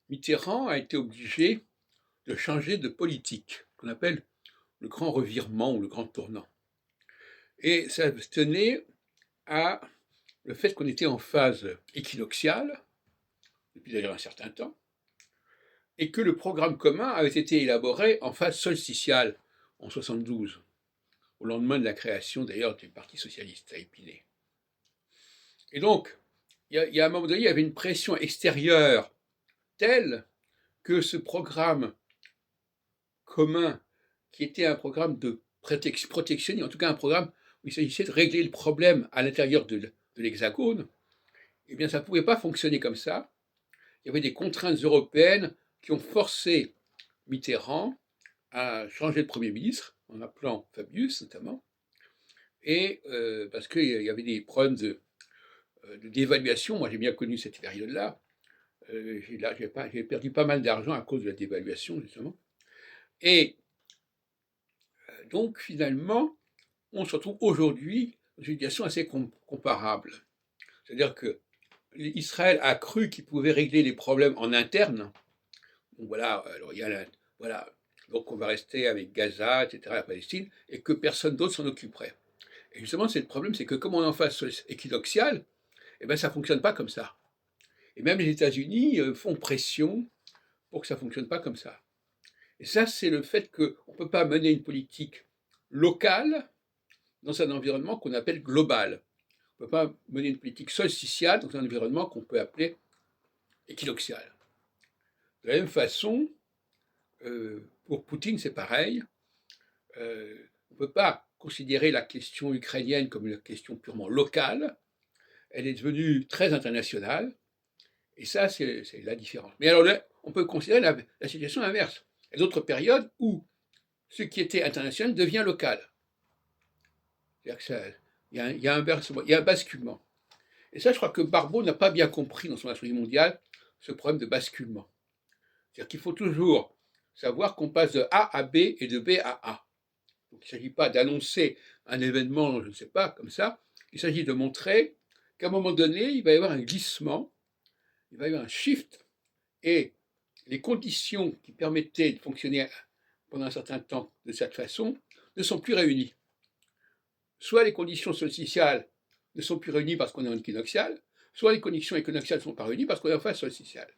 Mitterrand a été obligé de changer de politique, qu'on appelle le grand revirement ou le grand tournant. Et ça tenait à le fait qu'on était en phase équinoxiale, depuis d'ailleurs un certain temps, et que le programme commun avait été élaboré en phase solsticiale en 72, au lendemain de la création d'ailleurs du Parti socialiste à Épinay. Et donc, il y a un moment donné, il y avait une pression extérieure telle que ce programme commun, qui était un programme de protection, en tout cas un programme où il s'agissait de régler le problème à l'intérieur de l'Hexagone, eh bien ça ne pouvait pas fonctionner comme ça. Il y avait des contraintes européennes qui ont forcé Mitterrand à changer de Premier ministre, en appelant Fabius notamment, et parce qu'il y avait des problèmes d'évaluation. Moi j'ai bien connu cette période-là. J'ai perdu pas mal d'argent à cause de la dévaluation, justement. Et donc, finalement, on se retrouve aujourd'hui dans une situation assez comparable. C'est-à-dire que Israël a cru qu'il pouvait régler les problèmes en interne. Donc voilà, alors voilà, donc on va rester avec Gaza, etc., la Palestine, et que personne d'autre s'en occuperait. Et justement, c'est le problème, c'est que comme on est en phase équinoxiale, eh ben, ça ne fonctionne pas comme ça. Et même les États-Unis font pression pour que ça ne fonctionne pas comme ça. Et ça, c'est le fait qu'on ne peut pas mener une politique locale dans un environnement qu'on appelle global. On ne peut pas mener une politique solsticiale dans un environnement qu'on peut appeler équinoxial. De la même façon, pour Poutine, c'est pareil. On ne peut pas considérer la question ukrainienne comme une question purement locale. Elle est devenue très internationale. Et ça, c'est la différence. Mais alors, là, on peut considérer la situation inverse. Il y a d'autres périodes où ce qui était international devient local. C'est-à-dire qu'il y a un basculement. Et ça, je crois que Barbeau n'a pas bien compris dans son astronomie mondiale ce problème de basculement. C'est-à-dire qu'il faut toujours savoir qu'on passe de A à B et de B à A. Donc il ne s'agit pas d'annoncer un événement, je ne sais pas, comme ça. Il s'agit de montrer qu'à un moment donné, il va y avoir un glissement, il va y avoir un shift, et les conditions qui permettaient de fonctionner pendant un certain temps de cette façon ne sont plus réunies. Soit les conditions solsticiales ne sont plus réunies parce qu'on est en équinoxial, soit les conditions équinoxiales ne sont pas réunies parce qu'on est en phase solsticiale.